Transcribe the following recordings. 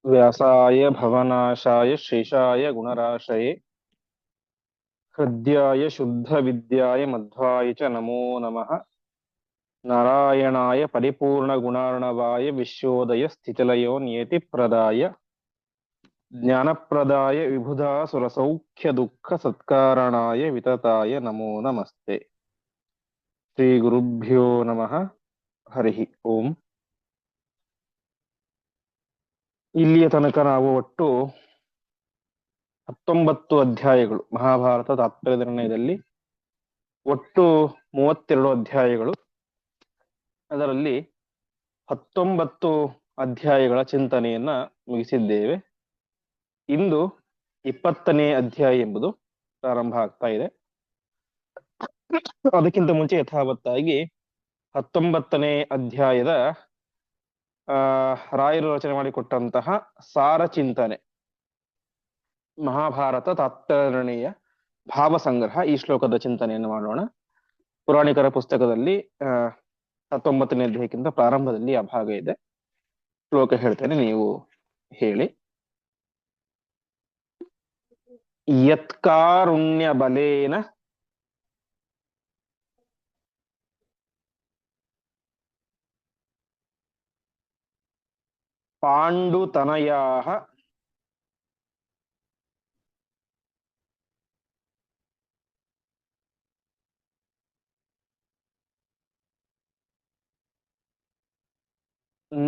व्यासाय भवनाशाय शेषाय गुणराशये हृद्याय शुद्धविद्याय मध्वाय च नमो नमः। नारायणाय परिपूर्णगुणार्णवाय विश्वोदय स्थितिलयो नियतिप्रदाय ज्ञानप्रदाय विबुधासुरसौख्यदुःखसत्कारणाय वितताय नमो नमस्ते। श्रीगुरुभ्यो नमः। हरिः ओಂ। ಇಲ್ಲಿಯ ತನಕ ನಾವು ಒಟ್ಟು 19 ಅಧ್ಯಾಯಗಳು ಮಹಾಭಾರತ ತಾತ್ಪರ್ಯ ನಿರ್ಣಯದಲ್ಲಿ ಒಟ್ಟು 32 ಅಧ್ಯಾಯಗಳು. ಅದರಲ್ಲಿ 19 ಅಧ್ಯಾಯಗಳ ಚಿಂತನೆಯನ್ನ ಮುಗಿಸಿದ್ದೇವೆ. ಇಂದು 20ನೇ ಅಧ್ಯಾಯ ಎಂಬುದು ಪ್ರಾರಂಭ ಆಗ್ತಾ ಇದೆ. ಅದಕ್ಕಿಂತ ಮುಂಚೆ ಯಥಾವತ್ತಾಗಿ 19ನೇ ಅಧ್ಯಾಯದ ರಾಯರು ರಚನೆ ಮಾಡಿಕೊಟ್ಟಂತಹ ಸಾರ ಚಿಂತನೆ, ಮಹಾಭಾರತ ತಾತ್ಪರ್ಯ ಭಾವ ಸಂಗ್ರಹ, ಈ ಶ್ಲೋಕದ ಚಿಂತನೆಯನ್ನು ಮಾಡೋಣ. ಪುರಾಣಿಕರ ಪುಸ್ತಕದಲ್ಲಿ 19ನೇ ಅಧ್ಯಾಯಕ್ಕಿಂತ ಪ್ರಾರಂಭದಲ್ಲಿ ಆ ಭಾಗ ಇದೆ. ಶ್ಲೋಕ ಹೇಳ್ತೇನೆ, ನೀವು ಹೇಳಿ. ಯತ್ಕಾರುಣ್ಯ ಬಲೇನ ಪಾಂಡುತನಯಾಃ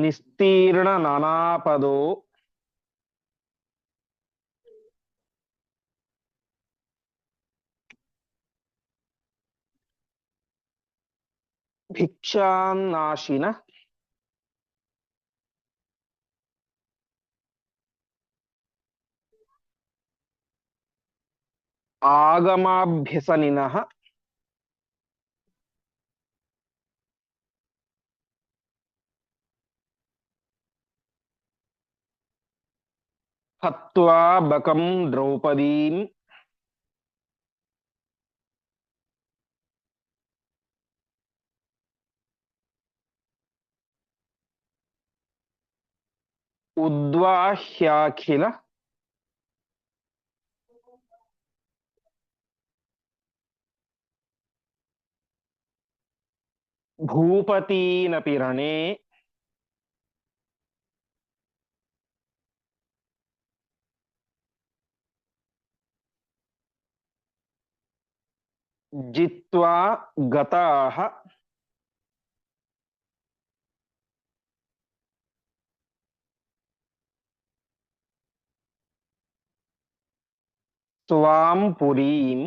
ನಿಸ್ತೀರ್ಣ ನಾನಾಪದೋ ಭಿಕ್ಷಾನ್ನಾಶಿನ ಆಗಮಾಭ್ಯಸನಿನಃ ಹತ್ವಾ ಬಕಂ ದ್ರೌಪದೀಂ ಉದ್ವಾಹ್ಯಾಖಿಲ ಭೂಪತೀನಪಿ ರಣೇ ಜಿತ್ವಾ ಗತಾಃ ತ್ವಾಂ ಪುರೀಂ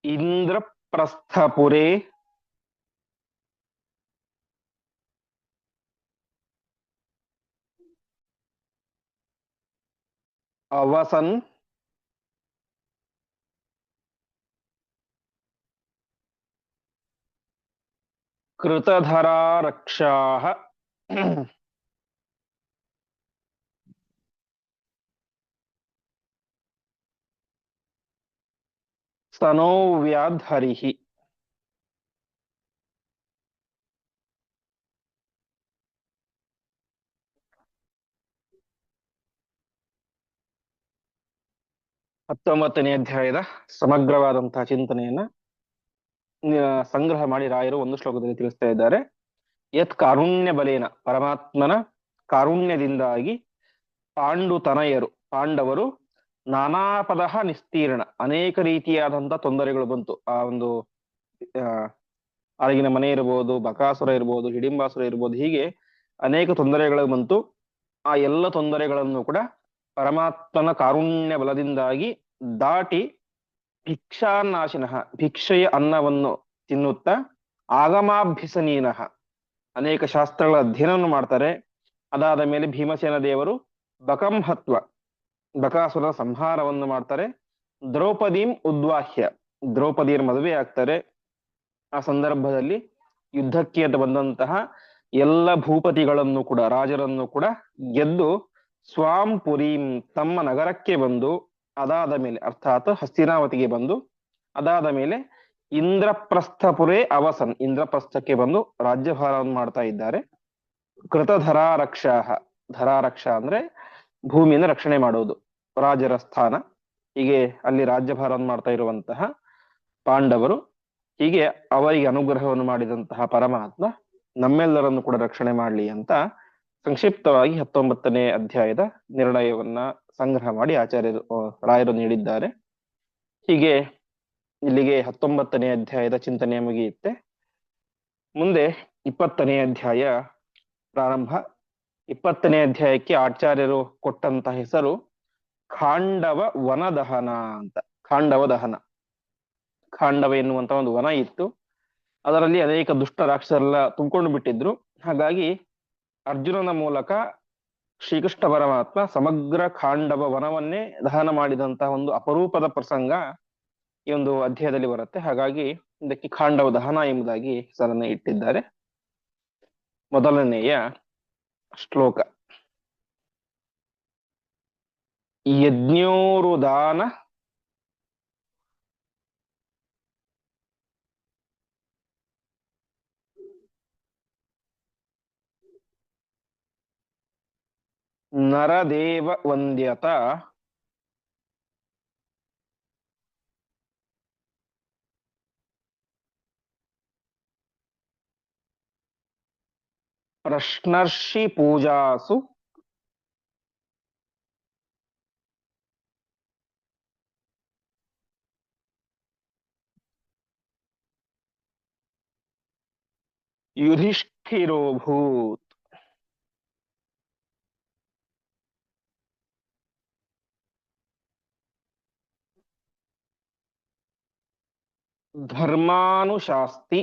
ಇಂದ್ರಪ್ರಸ್ಥಪುರೇ ಅವಸನ್ ಕೃತಧರಾರಕ್ಷಾಃ ಸ್ತನೋವ್ಯಾಧರಿಃ. ಹತ್ತೊಂಬತ್ತನೇ ಅಧ್ಯಾಯದ ಸಮಗ್ರವಾದಂತಹ ಚಿಂತನೆಯನ್ನ ಸಂಗ್ರಹ ಮಾಡಿ ರಾಯರು ಒಂದು ಶ್ಲೋಕದಲ್ಲಿ ತಿಳಿಸ್ತಾ ಇದ್ದಾರೆ. ಯತ್ ಕಾರುಣ್ಯ ಬಲೇನ, ಪರಮಾತ್ಮನ ಕಾರುಣ್ಯದಿಂದಾಗಿ ಪಾಂಡವರು ನಾನಾಪದ ನಿಸ್ತೀರ್ಣ, ಅನೇಕ ರೀತಿಯಾದಂತಹ ತೊಂದರೆಗಳು ಬಂತು. ಆ ಒಂದು ಅರಗಿನ ಮನೆ ಇರಬಹುದು, ಬಕಾಸುರ ಇರಬಹುದು, ಹಿಡಿಂಬಾಸುರ ಇರಬಹುದು, ಹೀಗೆ ಅನೇಕ ತೊಂದರೆಗಳು ಬಂತು. ಆ ಎಲ್ಲ ತೊಂದರೆಗಳನ್ನು ಕೂಡ ಪರಮಾತ್ಮನ ಕಾರುಣ್ಯ ಬಲದಿಂದಾಗಿ ದಾಟಿ ಭಿಕ್ಷಾನಾಶಿನಃ, ಭಿಕ್ಷೆಯ ಅನ್ನವನ್ನು ತಿನ್ನುತ್ತಾ ಆಗಮಾಭ್ಯಸನೀನಃ, ಅನೇಕ ಶಾಸ್ತ್ರಗಳ ಅಧ್ಯಯನವನ್ನು ಮಾಡ್ತಾರೆ. ಅದಾದ ಮೇಲೆ ಭೀಮಸೇನ ದೇವರು ಬಕಂ ಹತ್ವ, ಬಕಾಸುರ ಸಂಹಾರವನ್ನು ಮಾಡ್ತಾರೆ. ದ್ರೌಪದೀಂ ಉದ್ವಾಹ್ಯ, ದ್ರೌಪದಿಯರ ಮದುವೆ ಆಗ್ತಾರೆ. ಆ ಸಂದರ್ಭದಲ್ಲಿ ಯುದ್ಧಕ್ಕೆ ಅಂತ ಬಂದಂತಹ ಎಲ್ಲ ಭೂಪತಿಗಳನ್ನು ಕೂಡ, ರಾಜರನ್ನು ಕೂಡ ಗೆದ್ದು ಸ್ವಾಂ ಪುರೀಂ, ತಮ್ಮ ನಗರಕ್ಕೆ ಬಂದು, ಅದಾದ ಮೇಲೆ ಅರ್ಥಾತ್ ಹಸ್ತಿನಾವತಿಗೆ ಬಂದು, ಅದಾದ ಮೇಲೆ ಇಂದ್ರಪ್ರಸ್ಥಪುರೇ ಅವಸನ್, ಇಂದ್ರಪ್ರಸ್ಥಕ್ಕೆ ಬಂದು ರಾಜ್ಯಭಾರವನ್ನು ಮಾಡ್ತಾ ಇದ್ದಾರೆ. ಕೃತಧರಾರಕ್ಷಾ, ಧರಾರಕ್ಷಾ ಅಂದ್ರೆ ಭೂಮಿಯನ್ನು ರಕ್ಷಣೆ ಮಾಡುವುದು, ರಾಜರ ಸ್ಥಾನ. ಹೀಗೆ ಅಲ್ಲಿ ರಾಜ್ಯಭಾರವನ್ನು ಮಾಡ್ತಾ ಇರುವಂತಹ ಪಾಂಡವರು, ಹೀಗೆ ಅವರಿಗೆ ಅನುಗ್ರಹವನ್ನು ಮಾಡಿದಂತಹ ಪರಮಾತ್ಮ ನಮ್ಮೆಲ್ಲರನ್ನು ಕೂಡ ರಕ್ಷಣೆ ಮಾಡಲಿ ಅಂತ ಸಂಕ್ಷಿಪ್ತವಾಗಿ 19ನೇ ಅಧ್ಯಾಯದ ನಿರ್ಣಯವನ್ನ ಸಂಗ್ರಹ ಮಾಡಿ ರಾಯರು ನೀಡಿದ್ದಾರೆ. ಹೀಗೆ ಇಲ್ಲಿಗೆ 19ನೇ ಅಧ್ಯಾಯದ ಚಿಂತನೆ ಮುಗಿಯುತ್ತೆ. ಮುಂದೆ 20ನೇ ಅಧ್ಯಾಯ ಪ್ರಾರಂಭ. 20ನೇ ಅಧ್ಯಾಯಕ್ಕೆ ಆಚಾರ್ಯರು ಕೊಟ್ಟಂತಹ ಹೆಸರು ಖಾಂಡವ ವನದಹನ ಅಂತ. ಖಾಂಡವ ದಹನ, ಖಾಂಡವ ಎನ್ನುವಂತ ಒಂದು ವನ ಇತ್ತು, ಅದರಲ್ಲಿ ಅನೇಕ ದುಷ್ಟ ರಾಕ್ಷಸರೆಲ್ಲ ತುಂಬಿಕೊಂಡು ಬಿಟ್ಟಿದ್ರು. ಹಾಗಾಗಿ ಅರ್ಜುನನ ಮೂಲಕ ಶ್ರೀಕೃಷ್ಣ ಪರಮಾತ್ಮ ಸಮಗ್ರ ಖಾಂಡವ ವನವನ್ನೇ ದಹನ ಮಾಡಿದಂತಹ ಒಂದು ಅಪರೂಪದ ಪ್ರಸಂಗ ಈ ಒಂದು ಅಧ್ಯಾಯದಲ್ಲಿ ಬರುತ್ತೆ. ಹಾಗಾಗಿ ಇದಕ್ಕೆ ಖಾಂಡವ ದಹನ ಎಂಬುದಾಗಿ ಹೆಸರನ್ನು ಇಟ್ಟಿದ್ದಾರೆ. ಮೊದಲನೆಯ ಶ್ಲೋಕ. ಯಜ್ಞೋರುದಾನ ನರದೇವ ವಂದ್ಯತ ಪ್ರಶ್ನರ್ಷಿ ಪೂಜಾಸು ಯುಧಿಷ್ಠಿರೋಭೂತ್. ಧರ್ಮಾನುಶಾಸ್ತಿ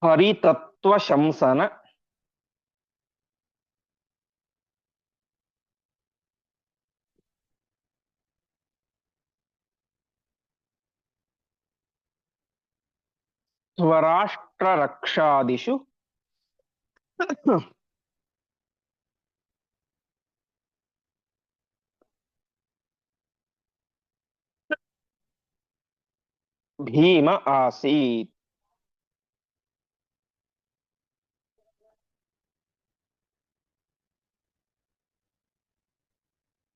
ಹರಿತತ್ವ ಶಂಸನ ಸ್ವರಾಷ್ಟ್ರ ರಕ್ಷಾದಿಷು ಭೀಮ ಆಸೀತ್.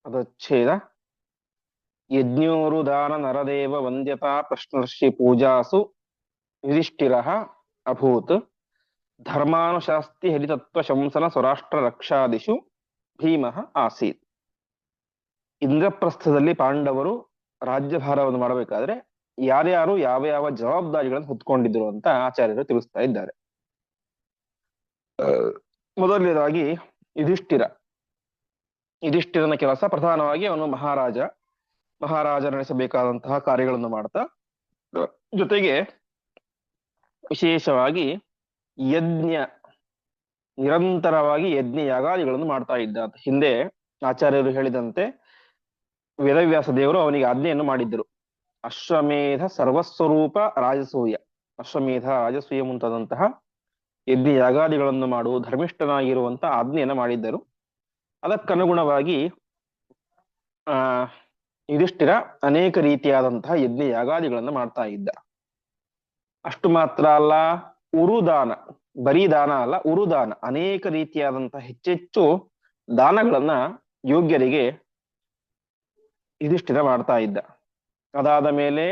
ಪದಚ್ಛೇದ. ಯಜ್ಞೋರುದಾನ ನರದೇವ ವಂದ್ಯತಾ ಪ್ರಶ್ನರ್ಷಿ ಪೂಜಾಸು ಯುಧಿಷ್ಠಿರಃ ಅಭೂತ್. ಧರ್ಮಾನುಶಾಸ್ತಿ ಹರಿತತ್ವ ಶಂಸನ ಸ್ವರಾಷ್ಟ್ರ ರಕ್ಷಾದಿಷು ಭೀಮಃ ಆಸೀತ್. ಇಂದ್ರಪ್ರಸ್ಥದಲ್ಲಿ ಪಾಂಡವರು ರಾಜ್ಯಭಾರವನ್ನು ಮಾಡಬೇಕಾದ್ರೆ ಯಾರ್ಯಾರು ಯಾವ ಯಾವ ಜವಾಬ್ದಾರಿಗಳನ್ನು ಹೊತ್ಕೊಂಡಿದ್ರು ಅಂತ ಆಚಾರ್ಯರು ತಿಳಿಸ್ತಾ ಇದ್ದಾರೆ. ಮೊದಲನೇದಾಗಿ ಯುಧಿಷ್ಠಿರ. ಯುಧಿಷ್ಠಿರನ ಕೆಲಸ ಪ್ರಧಾನವಾಗಿ ಅವನು ಮಹಾರಾಜ ನಡೆಸಬೇಕಾದಂತಹ ಕಾರ್ಯಗಳನ್ನು ಮಾಡ್ತಾ, ಜೊತೆಗೆ ವಿಶೇಷವಾಗಿ ನಿರಂತರವಾಗಿ ಯಜ್ಞ ಯಾಗಾದಿಗಳನ್ನು ಮಾಡ್ತಾ ಇದ್ದ. ಹಿಂದೆ ಆಚಾರ್ಯರು ಹೇಳಿದಂತೆ ವೇದವ್ಯಾಸ ದೇವರು ಅವನಿಗೆ ಆಜ್ಞೆಯನ್ನು ಮಾಡಿದ್ದರು. ಅಶ್ವಮೇಧ ಸರ್ವಸ್ವರೂಪ ರಾಜಸೂಯ, ಅಶ್ವಮೇಧ ರಾಜಸೂಯ ಮುಂತಾದಂತಹ ಯಜ್ಞ ಯಾಗಾದಿಗಳನ್ನು ಮಾಡು ಧರ್ಮಿಷ್ಠನಾಗಿರುವಂತ ಆಜ್ಞೆಯನ್ನು ಮಾಡಿದ್ದರು. ಅದಕ್ಕನುಗುಣವಾಗಿ ಯುಧಿಷ್ಠಿರ ಅನೇಕ ರೀತಿಯಾದಂತಹ ಯಜ್ಞ ಯಾಗಾದಿಗಳನ್ನು ಮಾಡ್ತಾ ಇದ್ದ. ಅಷ್ಟು ಮಾತ್ರ ಅಲ್ಲ, ಉರುದಾನ, ಬರೀ ದಾನ ಅಲ್ಲ, ಉರುದಾನ, ಅನೇಕ ರೀತಿಯಾದಂತಹ ಹೆಚ್ಚೆಚ್ಚು ದಾನಗಳನ್ನ ಯೋಗ್ಯರಿಗೆ ಯುಧಿಷ್ಠಿರ ಮಾಡ್ತಾ ಇದ್ದ. ಅದಾದ ಮೇಲೆ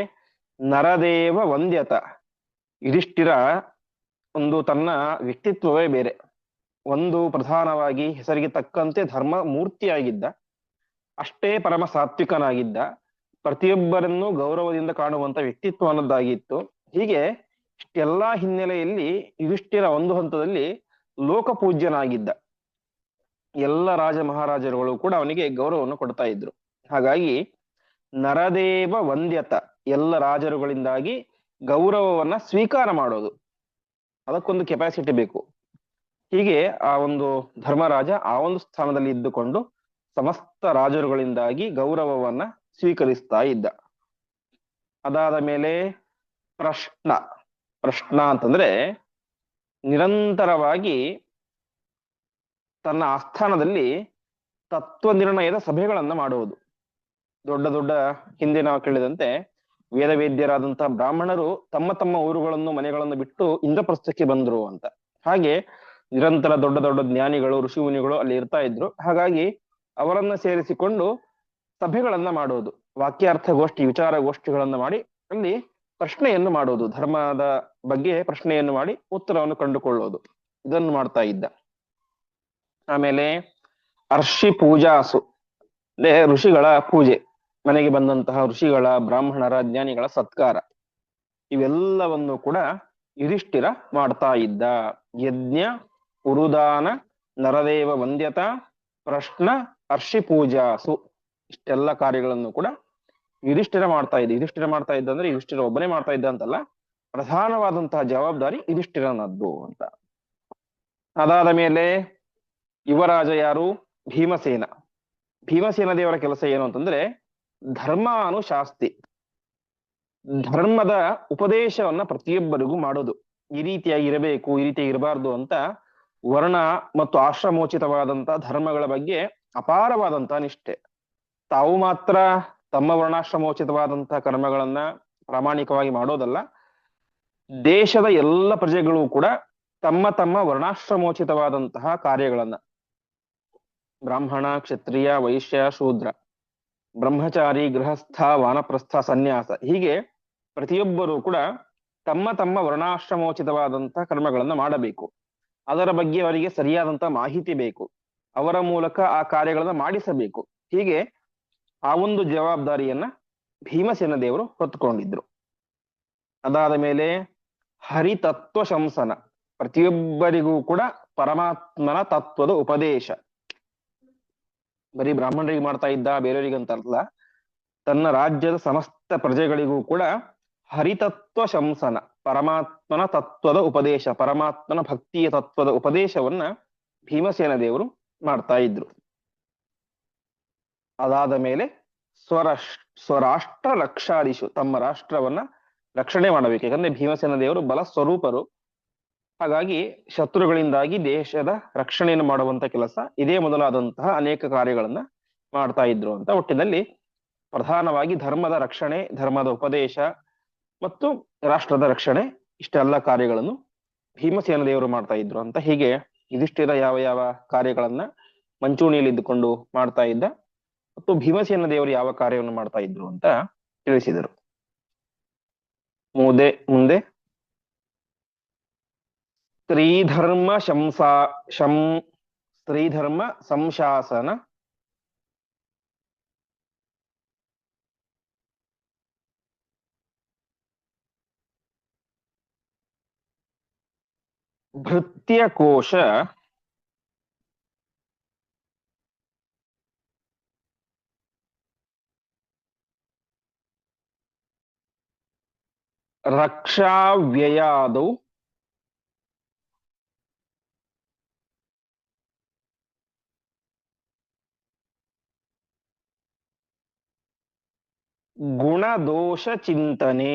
ನರದೇವ ವಂದ್ಯತ. ಯುಧಿಷ್ಠಿರ ಒಂದು ತನ್ನ ವ್ಯಕ್ತಿತ್ವವೇ ಬೇರೆ. ಒಂದು ಪ್ರಧಾನವಾಗಿ ಹೆಸರಿಗೆ ತಕ್ಕಂತೆ ಧರ್ಮ ಮೂರ್ತಿಯಾಗಿದ್ದ, ಅಷ್ಟೇ ಪರಮ ಸಾತ್ವಿಕನಾಗಿದ್ದ, ಪ್ರತಿಯೊಬ್ಬರನ್ನು ಗೌರವದಿಂದ ಕಾಣುವಂತ ವ್ಯಕ್ತಿತ್ವ ಅನ್ನೋದಾಗಿತ್ತು. ಹೀಗೆ ಇಷ್ಟೆಲ್ಲಾ ಹಿನ್ನೆಲೆಯಲ್ಲಿ ಯುಧಿಷ್ಠಿರ ಒಂದು ಹಂತದಲ್ಲಿ ಲೋಕಪೂಜ್ಯನಾಗಿದ್ದ. ಎಲ್ಲ ರಾಜ ಮಹಾರಾಜರುಗಳು ಕೂಡ ಅವನಿಗೆ ಗೌರವವನ್ನು ಕೊಡ್ತಾ ಇದ್ರು. ಹಾಗಾಗಿ ನರದೇವ ವಂದ್ಯತ, ಎಲ್ಲ ರಾಜರುಗಳಿಂದಾಗಿ ಗೌರವವನ್ನ ಸ್ವೀಕಾರ ಮಾಡೋದು, ಅದಕ್ಕೊಂದು ಕೆಪಾಸಿಟಿ ಬೇಕು. ಹೀಗೆ ಆ ಒಂದು ಧರ್ಮರಾಜ ಆ ಒಂದು ಸ್ಥಾನದಲ್ಲಿ ಇದ್ದುಕೊಂಡು ಸಮಸ್ತ ರಾಜರುಗಳಿಂದಾಗಿ ಗೌರವವನ್ನ ಸ್ವೀಕರಿಸ್ತಾ ಇದ್ದ. ಅದಾದ ಮೇಲೆ ಪ್ರಶ್ನ ಅಂತಂದ್ರೆ ನಿರಂತರವಾಗಿ ತನ್ನ ಆಸ್ಥಾನದಲ್ಲಿ ತತ್ವ ನಿರ್ಣಯದ ಸಭೆಗಳನ್ನ ಮಾಡುವುದು. ದೊಡ್ಡ ದೊಡ್ಡ ಹಿಂದೆ ನಾವು ಕೇಳಿದಂತೆ ವೇದವೇದ್ಯರಾದಂತಹ ಬ್ರಾಹ್ಮಣರು ತಮ್ಮ ತಮ್ಮ ಊರುಗಳನ್ನು ಮನೆಗಳನ್ನು ಬಿಟ್ಟು ಇಂದ್ರಪ್ರಸ್ಥಕ್ಕೆ ಬಂದ್ರು ಅಂತ. ಹಾಗೆ ನಿರಂತರ ದೊಡ್ಡ ದೊಡ್ಡ ಜ್ಞಾನಿಗಳು ಋಷಿ ಮುನಿಗಳು ಅಲ್ಲಿ ಇರ್ತಾ ಇದ್ರು. ಹಾಗಾಗಿ ಅವರನ್ನ ಸೇರಿಸಿಕೊಂಡು ಸಭೆಗಳನ್ನ ಮಾಡುವುದು, ವಾಕ್ಯಾರ್ಥ ಗೋಷ್ಠಿ ವಿಚಾರ ಗೋಷ್ಠಿಗಳನ್ನ ಮಾಡಿ ಅಲ್ಲಿ ಪ್ರಶ್ನೆಯನ್ನು ಮಾಡುವುದು, ಧರ್ಮದ ಬಗ್ಗೆ ಪ್ರಶ್ನೆಯನ್ನು ಮಾಡಿ ಉತ್ತರವನ್ನು ಕಂಡುಕೊಳ್ಳುವುದು, ಇದನ್ನು ಮಾಡ್ತಾ ಇದ್ದ. ಆಮೇಲೆ ಅರ್ಷಿ ಪೂಜಾಸು ಅಂದ್ರೆ ಋಷಿಗಳ ಪೂಜೆ, ಮನೆಗೆ ಬಂದಂತಹ ಋಷಿಗಳ ಬ್ರಾಹ್ಮಣರ ಜ್ಞಾನಿಗಳ ಸತ್ಕಾರ, ಇವೆಲ್ಲವನ್ನು ಕೂಡ ಯುಧಿಷ್ಠಿರ ಮಾಡ್ತಾ ಇದ್ದ. ಯಜ್ಞ ಉರುದಾನ ನರದೇವ ವಂದ್ಯತಾ ಪ್ರಶ್ನ ಅರ್ಷಿ ಪೂಜಾಸು, ಇಷ್ಟೆಲ್ಲ ಕಾರ್ಯಗಳನ್ನು ಕೂಡ ಯುಧಿಷ್ಠಿರ ಮಾಡ್ತಾ ಇದ್ದ. ಯುಧಿಷ್ಠಿರ ಮಾಡ್ತಾ ಇದ್ದ ಅಂದ್ರೆ ಯುಧಿಷ್ಠಿರ ಒಬ್ಬನೇ ಮಾಡ್ತಾ ಇದ್ದ ಅಂತಲ್ಲ, ಪ್ರಧಾನವಾದಂತಹ ಜವಾಬ್ದಾರಿ ಯುಧಿಷ್ಠಿರನದ್ದು ಅಂತ. ಅದಾದ ಮೇಲೆ ಯುವರಾಜ ಯಾರು? ಭೀಮಸೇನ. ಭೀಮಸೇನ ದೇವರ ಕೆಲಸ ಏನು ಅಂತಂದ್ರೆ ಧರ್ಮಾನುಶಾಸ್ತಿ, ಧರ್ಮದ ಉಪದೇಶವನ್ನ ಪ್ರತಿಯೊಬ್ಬರಿಗೂ ಮಾಡೋದು. ಈ ರೀತಿಯಾಗಿ ಇರಬೇಕು, ಈ ರೀತಿಯಾಗಿ ಇರಬಾರ್ದು ಅಂತ ವರ್ಣ ಮತ್ತು ಆಶ್ರಮೋಚಿತವಾದಂತಹ ಧರ್ಮಗಳ ಬಗ್ಗೆ ಅಪಾರವಾದಂತಹ ನಿಷ್ಠೆ. ತಾವು ಮಾತ್ರ ತಮ್ಮ ವರ್ಣಾಶ್ರಮೋಚಿತವಾದಂತಹ ಕರ್ಮಗಳನ್ನ ಪ್ರಾಮಾಣಿಕವಾಗಿ ಮಾಡೋದಲ್ಲ, ದೇಶದ ಎಲ್ಲ ಪ್ರಜೆಗಳು ಕೂಡ ತಮ್ಮ ತಮ್ಮ ವರ್ಣಾಶ್ರಮೋಚಿತವಾದಂತಹ ಕಾರ್ಯಗಳನ್ನ, ಬ್ರಾಹ್ಮಣ ಕ್ಷತ್ರಿಯ ವೈಶ್ಯ ಶೂದ್ರ, ಬ್ರಹ್ಮಚಾರಿ ಗೃಹಸ್ಥ ವಾನಪ್ರಸ್ಥ ಸನ್ಯಾಸ, ಹೀಗೆ ಪ್ರತಿಯೊಬ್ಬರೂ ಕೂಡ ತಮ್ಮ ತಮ್ಮ ವರ್ಣಾಶ್ರಮೋಚಿತವಾದಂತಹ ಕರ್ಮಗಳನ್ನ ಮಾಡಬೇಕು. ಅದರ ಬಗ್ಗೆ ಅವರಿಗೆ ಸರಿಯಾದಂತಹ ಮಾಹಿತಿ ಬೇಕು, ಅವರ ಮೂಲಕ ಆ ಕಾರ್ಯಗಳನ್ನ ಮಾಡಿಸಬೇಕು. ಹೀಗೆ ಆ ಒಂದು ಜವಾಬ್ದಾರಿಯನ್ನ ಭೀಮಸೇನ ದೇವರು ಹೊತ್ತುಕೊಂಡಿದ್ರು. ಅದಾದ ಮೇಲೆ ಹರಿತತ್ವ ಶಂಸನ, ಪ್ರತಿಯೊಬ್ಬರಿಗೂ ಕೂಡ ಪರಮಾತ್ಮನ ತತ್ವದ ಉಪದೇಶ. ಬರೀ ಬ್ರಾಹ್ಮಣರಿಗೆ ಮಾಡ್ತಾ ಇದ್ದ, ಬೇರೆಯವರಿಗಂತಲ್ಲ, ತನ್ನ ರಾಜ್ಯದ ಸಮಸ್ತ ಪ್ರಜೆಗಳಿಗೂ ಕೂಡ ಹರಿತತ್ವ ಶಂಸನ, ಪರಮಾತ್ಮನ ತತ್ವದ ಉಪದೇಶ, ಪರಮಾತ್ಮನ ಭಕ್ತಿಯ ತತ್ವದ ಉಪದೇಶವನ್ನ ಭೀಮಸೇನ ದೇವರು ಮಾಡ್ತಾ ಇದ್ರು. ಅದಾದ ಮೇಲೆ ಸ್ವರಾಷ್ಟ್ರ ರಕ್ಷಾದಿಶು, ತಮ್ಮ ರಾಷ್ಟ್ರವನ್ನ ರಕ್ಷಣೆ ಮಾಡಬೇಕು. ಯಾಕಂದ್ರೆ ಭೀಮಸೇನ ದೇವರು ಬಲ ಸ್ವರೂಪರು, ಹಾಗಾಗಿ ಶತ್ರುಗಳಿಂದಾಗಿ ದೇಶದ ರಕ್ಷಣೆಯನ್ನು ಮಾಡುವಂತ ಕೆಲಸ, ಇದೇ ಮೊದಲಾದಂತಹ ಅನೇಕ ಕಾರ್ಯಗಳನ್ನ ಮಾಡ್ತಾ ಇದ್ರು ಅಂತ. ಒಟ್ಟಿನಲ್ಲಿ ಪ್ರಧಾನವಾಗಿ ಧರ್ಮದ ರಕ್ಷಣೆ, ಧರ್ಮದ ಉಪದೇಶ ಮತ್ತು ರಾಷ್ಟ್ರದ ರಕ್ಷಣೆ, ಇಷ್ಟೆಲ್ಲ ಕಾರ್ಯಗಳನ್ನು ಭೀಮಸೇನ ದೇವರು ಮಾಡ್ತಾ ಇದ್ರು ಅಂತ. ಹೀಗೆ ಯುಧಿಷ್ಠಿರ ಯಾವ ಯಾವ ಕಾರ್ಯಗಳನ್ನ ಮಂಚೂಣಿಯಲ್ಲಿ ಇದ್ದುಕೊಂಡು ಮಾಡ್ತಾ ಇದ್ದ ಮತ್ತು ಭೀಮಸೇನ ದೇವರು ಯಾವ ಕಾರ್ಯವನ್ನು ಮಾಡ್ತಾ ಇದ್ರು ಅಂತ ತಿಳಿಸಿದರು. ಮುಂದೆ ಸ್ತ್ರೀಧರ್ಮ ಸ್ತ್ರೀಧರ್ಮ ಸಂಶಾಸನ, ಭೃತ್ಯಕೋಶ, ರಕ್ಷಾವ್ಯಯಾದೌ, ಗುಣದೋಷ ಚಿಂತನೆ,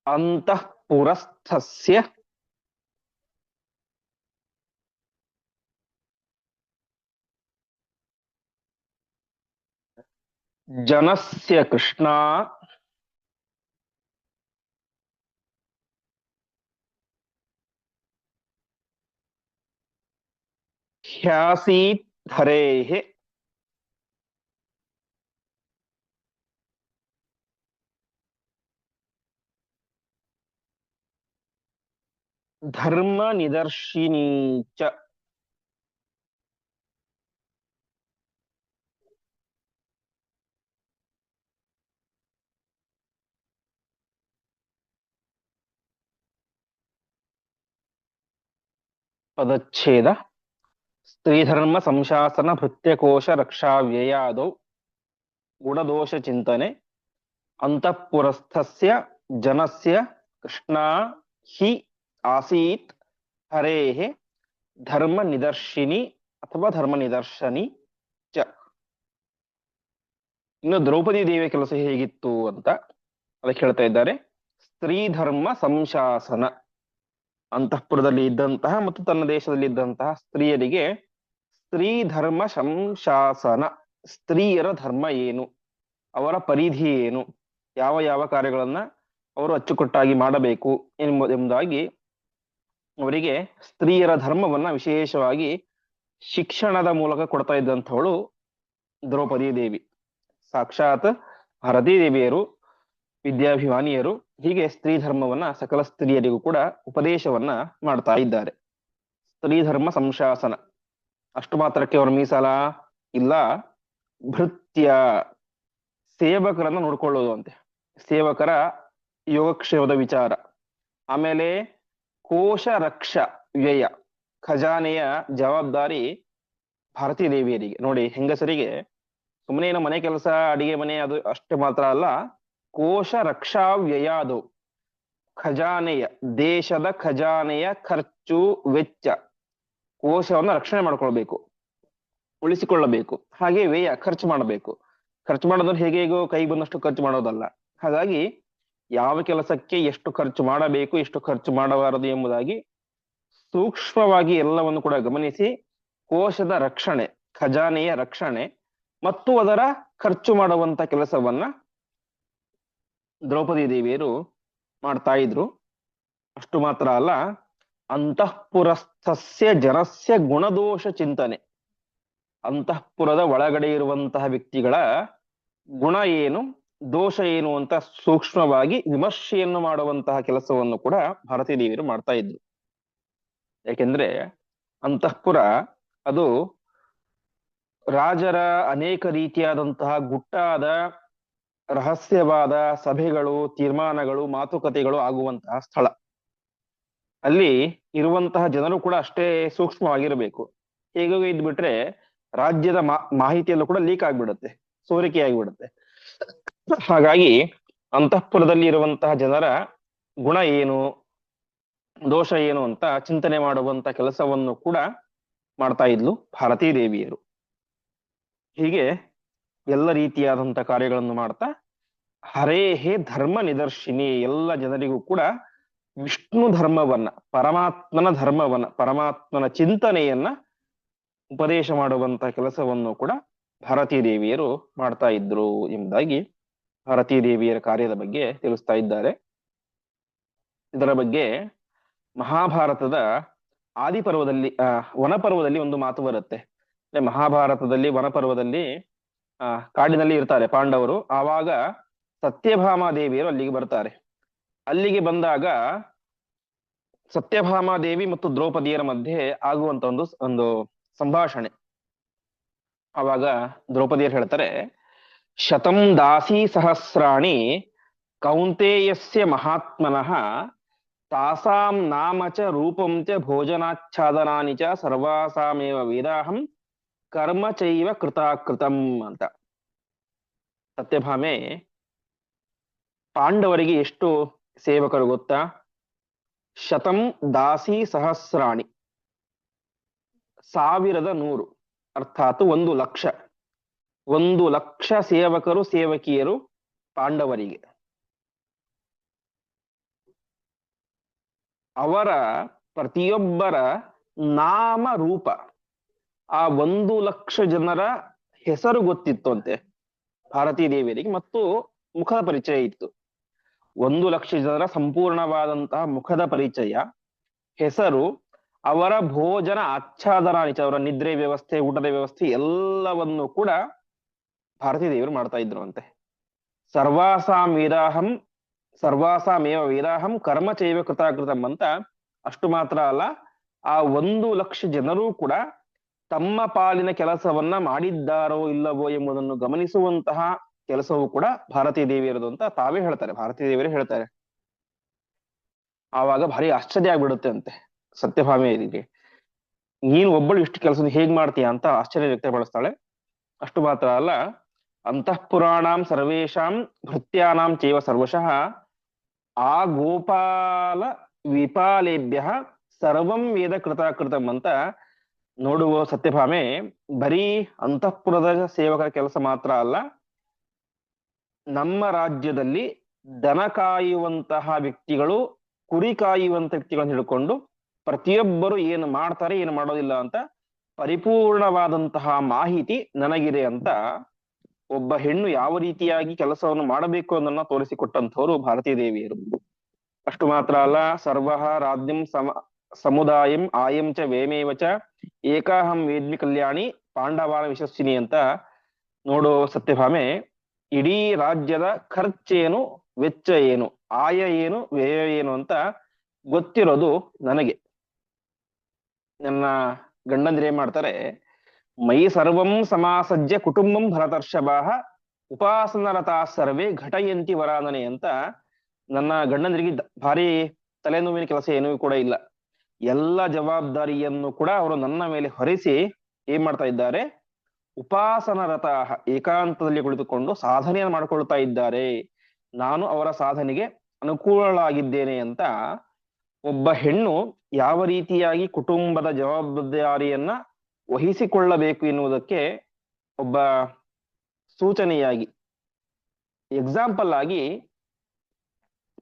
ಅಂತಃಪುರಸ್ಥಸ್ಯ ಜನಸ್ಯ ಕೃಷ್ಣ, ಹ್ಯಾಸೀತ್ ಹರೇಃ, ಧರ್ಮ ನಿದರ್ಶಿನೀ ಚ. ಪದಚ್ಛೇದ. ಸ್ತ್ರೀಧರ್ಮ ಸಂಶಾಸನ ಭೃತ್ಯಕೋಶ ರಕ್ಷಾವ್ಯಯಾದೌ ಗುಣದೋಷ ಚಿಂತನೆ, ಅಂತಃಪುರಸ್ಥಸ್ಯ ಜನಸ್ಯ ಕೃಷ್ಣ ಹಿ ಆಸೀತ್ ಹರೇಃ ಧರ್ಮ ನಿದರ್ಶಿನಿ ಅಥವಾ ಧರ್ಮ ನಿದರ್ಶನಿ ಚ. ಇನ್ನು ದ್ರೌಪದಿ ದೇವಿಯ ಕೆಲಸ ಹೇಗಿತ್ತು ಅಂತ ಅದಕ್ಕೆ ಹೇಳ್ತಾ ಇದ್ದಾರೆ. ಸ್ತ್ರೀ ಧರ್ಮ ಸಂಶಾಸನ. ಅಂತಃಪುರದಲ್ಲಿ ಇದ್ದಂತಹ ಮತ್ತು ತನ್ನ ದೇಶದಲ್ಲಿ ಇದ್ದಂತಹ ಸ್ತ್ರೀಯರಿಗೆ ಸ್ತ್ರೀ ಧರ್ಮ ಸಂಶಾಸನ, ಸ್ತ್ರೀಯರ ಧರ್ಮ ಏನು, ಅವರ ಪರಿಧಿ ಏನು, ಯಾವ ಯಾವ ಕಾರ್ಯಗಳನ್ನ ಅವರು ಅಚ್ಚುಕಟ್ಟಾಗಿ ಮಾಡಬೇಕು ಎಂಬುದಾಗಿ ಅವರಿಗೆ ಸ್ತ್ರೀಯರ ಧರ್ಮವನ್ನ ವಿಶೇಷವಾಗಿ ಶಿಕ್ಷಣದ ಮೂಲಕ ಕೊಡ್ತಾ ಇದ್ದಂಥವಳು ದ್ರೌಪದಿ ದೇವಿ. ಸಾಕ್ಷಾತ್ ಭಾರತೀ ದೇವಿಯರು ವಿದ್ಯಾಭಿಮಾನಿಯರು ಹೀಗೆ ಸ್ತ್ರೀ ಧರ್ಮವನ್ನ ಸಕಲ ಸ್ತ್ರೀಯರಿಗೂ ಕೂಡ ಉಪದೇಶವನ್ನ ಮಾಡ್ತಾ ಇದ್ದಾರೆ. ಸ್ತ್ರೀ ಧರ್ಮ ಸಂಶಾಸನ ಅಷ್ಟು ಮಾತ್ರಕ್ಕೆ ಅವರ ಮೀಸಲ ಇಲ್ಲ. ಭೃತ್ಯ, ಸೇವಕರನ್ನ ನೋಡ್ಕೊಳ್ಳೋದು ಅಂತೆ, ಸೇವಕರ ಯೋಗಕ್ಷೇಮದ ವಿಚಾರ. ಆಮೇಲೆ ಕೋಶ ರಕ್ಷ ವ್ಯಯ, ಖಜಾನೆಯ ಜವಾಬ್ದಾರಿ ಭಾರತೀ ದೇವಿಯರಿಗೆ. ನೋಡಿ, ಹೆಂಗಸರಿಗೆ ಸುಮ್ಮನೆ ಏನೋ ಮನೆ ಕೆಲಸ, ಅಡಿಗೆ ಮನೆ ಅದು ಅಷ್ಟೇ ಮಾತ್ರ ಅಲ್ಲ, ಕೋಶ ರಕ್ಷಾ ವ್ಯಯ, ಅದು ಖಜಾನೆಯ, ದೇಶದ ಖಜಾನೆಯ ಖರ್ಚು ವೆಚ್ಚ, ಕೋಶವನ್ನ ರಕ್ಷಣೆ ಮಾಡ್ಕೊಳ್ಬೇಕು, ಉಳಿಸಿಕೊಳ್ಳಬೇಕು. ಹಾಗೆ ವ್ಯಯ, ಖರ್ಚು ಮಾಡಬೇಕು. ಖರ್ಚು ಮಾಡೋದ್ರೆ ಹೇಗೆ ಹೇಗೋ ಕೈ ಬಂದಷ್ಟು ಖರ್ಚು ಮಾಡೋದಲ್ಲ. ಹಾಗಾಗಿ ಯಾವ ಕೆಲಸಕ್ಕೆ ಎಷ್ಟು ಖರ್ಚು ಮಾಡಬೇಕು, ಎಷ್ಟು ಖರ್ಚು ಮಾಡಬಾರದು ಎಂಬುದಾಗಿ ಸೂಕ್ಷ್ಮವಾಗಿ ಎಲ್ಲವನ್ನು ಕೂಡ ಗಮನಿಸಿ ಕೋಶದ ರಕ್ಷಣೆ, ಖಜಾನೆಯ ರಕ್ಷಣೆ ಮತ್ತು ಅದರ ಖರ್ಚು ಮಾಡುವಂತ ಕೆಲಸವನ್ನ ದ್ರೌಪದಿ ದೇವಿಯರು ಮಾಡ್ತಾ ಇದ್ರು. ಅಷ್ಟು ಮಾತ್ರ ಅಲ್ಲ, ಅಂತಃಪುರಸ್ಥಸ್ಯ ಜನಸ್ಯ ಗುಣದೋಷ ಚಿಂತನೆ, ಅಂತಃಪುರದ ಒಳಗಡೆ ಇರುವಂತಹ ವ್ಯಕ್ತಿಗಳ ಗುಣ ಏನು, ದೋಷ ಏನು ಅಂತ ಸೂಕ್ಷ್ಮವಾಗಿ ವಿಮರ್ಶೆಯನ್ನು ಮಾಡುವಂತಹ ಕೆಲಸವನ್ನು ಕೂಡ ಭಾರತೀ ದೇವಿಯರು ಮಾಡ್ತಾ ಇದ್ರು. ಯಾಕೆಂದ್ರೆ ಅಂತಃಪುರ ಅದು ರಾಜರ ಅನೇಕ ರೀತಿಯಾದಂತಹ ಗುಟ್ಟಾದ ರಹಸ್ಯವಾದ ಸಭೆಗಳು, ತೀರ್ಮಾನಗಳು, ಮಾತುಕತೆಗಳು ಆಗುವಂತಹ ಸ್ಥಳ. ಅಲ್ಲಿ ಇರುವಂತಹ ಜನರು ಕೂಡ ಅಷ್ಟೇ ಸೂಕ್ಷ್ಮವಾಗಿರಬೇಕು. ಹೇಗೆ ಇದ್ಬಿಟ್ರೆ ರಾಜ್ಯದ ಮಾಹಿತಿಯಲ್ಲೂ ಕೂಡ ಲೀಕ್ ಆಗ್ಬಿಡುತ್ತೆ, ಸೋರಿಕೆ ಆಗಿಬಿಡುತ್ತೆ. ಹಾಗಾಗಿ ಅಂತಃಪುರದಲ್ಲಿ ಇರುವಂತಹ ಜನರ ಗುಣ ಏನು, ದೋಷ ಏನು ಅಂತ ಚಿಂತನೆ ಮಾಡುವಂತ ಕೆಲಸವನ್ನು ಕೂಡ ಮಾಡ್ತಾ ಇದ್ಲು ಭಾರತೀ ದೇವಿಯರು. ಹೀಗೆ ಎಲ್ಲ ರೀತಿಯಾದಂತ ಕಾರ್ಯಗಳನ್ನು ಮಾಡ್ತಾ ಹರೇಹೇ ಧರ್ಮ ನಿದರ್ಶಿನಿ, ಎಲ್ಲ ಜನರಿಗೂ ಕೂಡ ವಿಷ್ಣು ಧರ್ಮವನ್ನ, ಪರಮಾತ್ಮನ ಧರ್ಮವನ್ನ, ಪರಮಾತ್ಮನ ಚಿಂತನೆಯನ್ನ ಉಪದೇಶ ಮಾಡುವಂತ ಕೆಲಸವನ್ನು ಕೂಡ ಭಾರತೀ ದೇವಿಯರು ಮಾಡ್ತಾ ಇದ್ರು ಎಂಬುದಾಗಿ ಭಾರತೀ ದೇವಿಯರ ಕಾರ್ಯದ ಬಗ್ಗೆ ತಿಳಿಸ್ತಾ ಇದ್ದಾರೆ. ಇದರ ಬಗ್ಗೆ ಮಹಾಭಾರತದ ಆದಿಪರ್ವದಲ್ಲಿ, ವನಪರ್ವದಲ್ಲಿ ಒಂದು ಮಾತು ಬರುತ್ತೆ. ಮಹಾಭಾರತದಲ್ಲಿ ವನಪರ್ವದಲ್ಲಿ ಕಾಡಿನಲ್ಲಿ ಇರ್ತಾರೆ ಪಾಂಡವರು. ಆವಾಗ ಸತ್ಯಭಾಮಾ ದೇವಿಯರು ಅಲ್ಲಿಗೆ ಬರ್ತಾರೆ. ಅಲ್ಲಿಗೆ ಬಂದಾಗ ಸತ್ಯಭಾಮಾ ದೇವಿ ಮತ್ತು ದ್ರೌಪದಿಯರ ಮಧ್ಯೆ ಆಗುವಂತ ಒಂದು ಸಂಭಾಷಣೆ. ಆವಾಗ ದ್ರೌಪದಿಯರು ಹೇಳ್ತಾರೆ, ಶತಂ ದಾಸಿ ಸಹಸ್ರಾಣಿ ಕೌಂತೇಯಸ್ಯ ಮಹಾತ್ಮನಃ ತಾಸಾಂ ನಾಮ ಚ ರೂಪಂ ಚ ಭೋಜನಾಚ್ಛಾದನಾನಿ ಚ ಸರ್ವಾಸಾಮೇವ ವೇದಾಹಂ ಕರ್ಮ ಚೈವ ಕೃತಾಕೃತಂ ಅಂತ. ಸತ್ಯಭಾಮೆ, ಪಾಂಡವರಿಗೆ ಎಷ್ಟು ಸೇವಕರು ಗೊತ್ತಾ? ಶತಂ ದಾಸಿ ಸಹಸ್ರಾಣಿ, 1,100, ಅರ್ಥಾತ್ 1,00,000. 1,00,000 ಸೇವಕರು ಸೇವಕಿಯರು ಪಾಂಡವರಿಗೆ. ಅವರ ಪ್ರತಿಯೊಬ್ಬರ ನಾಮ ರೂಪ, ಆ 1,00,000 ಜನರ ಹೆಸರು ಗೊತ್ತಿತ್ತು ಅಂತೆ ಭಾರತೀ ದೇವಿಯರಿಗೆ, ಮತ್ತು ಮುಖದ ಪರಿಚಯ ಇತ್ತು. 1,00,000 ಜನರ ಸಂಪೂರ್ಣವಾದಂತಹ ಮುಖದ ಪರಿಚಯ, ಹೆಸರು, ಅವರ ಭೋಜನ ಆಚ್ಛಾದನಾನಿಚ, ಅವರ ನಿದ್ರೆ ವ್ಯವಸ್ಥೆ, ಊಟದ ವ್ಯವಸ್ಥೆ ಎಲ್ಲವನ್ನು ಕೂಡ ಭಾರತೀ ದೇವರು ಮಾಡ್ತಾ ಇದ್ರು ಅಂತೆ. ಸರ್ವಾಸಾಮೇವ ವೇದಾಹಂ ಕರ್ಮ ಚೈವ ಕೃತಾಕೃತಂ ಅಂತ. ಅಷ್ಟು ಮಾತ್ರ ಅಲ್ಲ, ಆ 1,00,000 ಜನರೂ ಕೂಡ ತಮ್ಮ ಪಾಲಿನ ಕೆಲಸವನ್ನ ಮಾಡಿದ್ದಾರೋ ಇಲ್ಲವೋ ಎಂಬುದನ್ನು ಗಮನಿಸುವಂತಹ ಕೆಲಸವೂ ಕೂಡ ಭಾರತೀ ದೇವಿಯರದು ಅಂತ ತಾವೇ ಹೇಳ್ತಾರೆ, ಭಾರತೀ ದೇವಿಯರೇ ಹೇಳ್ತಾರೆ. ಆವಾಗ ಭಾರಿ ಆಶ್ಚರ್ಯ ಆಗ್ಬಿಡುತ್ತೆ ಅಂತೆ ಸತ್ಯಭಾಮೆಯರಿಗೆ. ನೀನು ಒಬ್ಬಳು ಇಷ್ಟು ಕೆಲಸ ಹೇಗ್ ಮಾಡ್ತೀಯ ಅಂತ ಆಶ್ಚರ್ಯ ವ್ಯಕ್ತಪಡಿಸ್ತಾಳೆ. ಅಷ್ಟು ಮಾತ್ರ ಅಲ್ಲ, ಅಂತಃಪುರಾಣಾಂ ಸರ್ವೇಷಾಂ ಭೃತ್ಯಾನಾಂ ಚೈವ ಸರ್ವಶಃ ಆ ಗೋಪಾಲ ವಿಪಾಲೇಭ್ಯ ಸರ್ವಂ ವೇದ ಕೃತಾಕೃತಂ ಅಂತ. ನೋಡುವ ಸತ್ಯಭಾಮೆ, ಬರೀ ಅಂತಃಪುರದ ಸೇವಕರ ಕೆಲಸ ಮಾತ್ರ ಅಲ್ಲ, ನಮ್ಮ ರಾಜ್ಯದಲ್ಲಿ ದನ ಕಾಯುವಂತಹ ವ್ಯಕ್ತಿಗಳು, ಕುರಿ ಕಾಯುವಂತ ವ್ಯಕ್ತಿಗಳನ್ನು ಹಿಡ್ಕೊಂಡು ಪ್ರತಿಯೊಬ್ಬರು ಏನು ಮಾಡ್ತಾರೆ ಏನು ಮಾಡೋದಿಲ್ಲ ಅಂತ ಪರಿಪೂರ್ಣವಾದಂತಹ ಮಾಹಿತಿ ನನಗಿದೆ ಅಂತ ಒಬ್ಬ ಹೆಣ್ಣು ಯಾವ ರೀತಿಯಾಗಿ ಕೆಲಸವನ್ನು ಮಾಡಬೇಕು ಅನ್ನೋದನ್ನ ತೋರಿಸಿಕೊಟ್ಟಂತವರು ಭಾರತೀ ದೇವಿಯರು. ಅಷ್ಟು ಮಾತ್ರ ಅಲ್ಲ, ಸರ್ವಃ ರಾಜ್ಯಂ ಸಮುದಾಯಂ ಆಯಂ ಚ ವೇಮೇವ ಚ ಏಕಾಹಂ ವೇದ್ಮಿ ಕಲ್ಯಾಣಿ ಪಾಂಡವಾನ ಯಶಸ್ವಿನಿ ಅಂತ ನೋಡೋ ಸತ್ಯಭಾಮೆ, ಇಡೀ ರಾಜ್ಯದ ಖರ್ಚೇನು, ವೆಚ್ಚ ಏನು, ಆಯ ಏನು, ವ್ಯಯ ಏನು ಅಂತ ಗೊತ್ತಿರೋದು ನನಗೆ. ನನ್ನ ಗಂಡಂದ್ರೆ ಏನ್ ಮಾಡ್ತಾರೆ, ಮೈ ಸರ್ವಂ ಸಮಾಸಜ್ಯ ಕುಟುಂಬಂ ಭರತರ್ಷಭಾಹ ಉಪಾಸನರತಾ ಸರ್ವೇ ಘಟಯಂತಿ ವರಾನನೆ ಅಂತ ನನ್ನ ಗಂಡಂದ್ರಿಗೆ ಭಾರಿ ತಲೆನೋವಿನ ಕೆಲಸ ಏನೂ ಕೂಡ ಇಲ್ಲ. ಎಲ್ಲ ಜವಾಬ್ದಾರಿಯನ್ನು ಕೂಡ ಅವರು ನನ್ನ ಮೇಲೆ ಹೊರಿಸಿ ಏನ್ ಮಾಡ್ತಾ ಇದ್ದಾರೆ, ಉಪಾಸನರತ ಏಕಾಂತದಲ್ಲಿ ಕುಳಿತುಕೊಂಡು ಸಾಧನೆಯನ್ನು ಮಾಡ್ಕೊಳ್ತಾ ಇದ್ದಾರೆ. ನಾನು ಅವರ ಸಾಧನೆಗೆ ಅನುಕೂಲಳಾಗಿದ್ದೇನೆ ಅಂತ ಒಬ್ಬ ಹೆಣ್ಣು ಯಾವ ರೀತಿಯಾಗಿ ಕುಟುಂಬದ ಜವಾಬ್ದಾರಿಯನ್ನ ವಹಿಸಿಕೊಳ್ಳಬೇಕು ಎನ್ನುವುದಕ್ಕೆ ಒಬ್ಬ ಸೂಚನೆಯಾಗಿ, ಎಕ್ಸಾಂಪಲ್ ಆಗಿ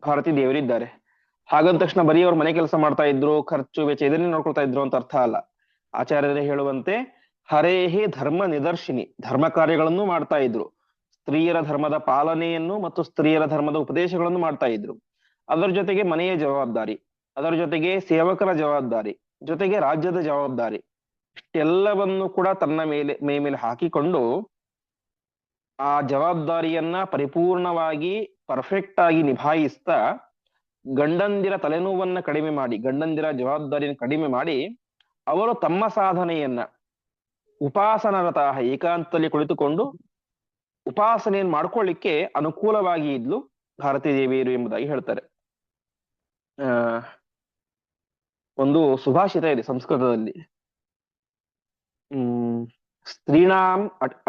ಭಾರತೀ ದೇವರಿದ್ದಾರೆ. ಹಾಗಂದ ತಕ್ಷಣ ಬರೀ ಅವ್ರು ಮನೆ ಕೆಲಸ ಮಾಡ್ತಾ ಇದ್ರು, ಖರ್ಚು ವೆಚ್ಚ ಇದನ್ನೇ ನೋಡ್ಕೊಳ್ತಾ ಇದ್ರು ಅಂತ ಅರ್ಥ ಅಲ್ಲ. ಆಚಾರ್ಯರೇ ಹೇಳುವಂತೆ ಹರೇಹೇ ಧರ್ಮ ನಿದರ್ಶಿನಿ, ಧರ್ಮ ಕಾರ್ಯಗಳನ್ನು ಮಾಡ್ತಾ ಇದ್ರು. ಸ್ತ್ರೀಯರ ಧರ್ಮದ ಪಾಲನೆಯನ್ನು ಮತ್ತು ಸ್ತ್ರೀಯರ ಧರ್ಮದ ಉಪದೇಶಗಳನ್ನು ಮಾಡ್ತಾ ಇದ್ರು. ಅದರ ಜೊತೆಗೆ ಮನೆಯ ಜವಾಬ್ದಾರಿ, ಅದರ ಜೊತೆಗೆ ಸೇವಕರ ಜವಾಬ್ದಾರಿ, ಜೊತೆಗೆ ರಾಜ್ಯದ ಜವಾಬ್ದಾರಿ, ಇಷ್ಟೆಲ್ಲವನ್ನು ಕೂಡ ತನ್ನ ಮೇಲೆ ಹಾಕಿಕೊಂಡು ಆ ಜವಾಬ್ದಾರಿಯನ್ನ ಪರಿಪೂರ್ಣವಾಗಿ ಪರ್ಫೆಕ್ಟ್ ಆಗಿ ನಿಭಾಯಿಸ್ತಾ ಗಂಡಂದಿರ ತಲೆನೋವನ್ನ ಕಡಿಮೆ ಮಾಡಿ, ಗಂಡಂದಿರ ಜವಾಬ್ದಾರಿಯನ್ನು ಕಡಿಮೆ ಮಾಡಿ ಅವರು ತಮ್ಮ ಸಾಧನೆಯನ್ನ ಉಪಾಸನರತ ಏಕಾಂತದಲ್ಲಿ ಕುಳಿತುಕೊಂಡು ಉಪಾಸನೆಯನ್ನು ಮಾಡ್ಕೊಳ್ಳಿಕ್ಕೆ ಅನುಕೂಲವಾಗಿ ಇದ್ಲು ಭಾರತೀ ದೇವಿಯರು ಎಂಬುದಾಗಿ ಹೇಳ್ತಾರೆ. ಒಂದು ಸುಭಾಷಿತ ಇದೆ ಸಂಸ್ಕೃತದಲ್ಲಿ, ಸ್ತ್ರೀಣಾಂ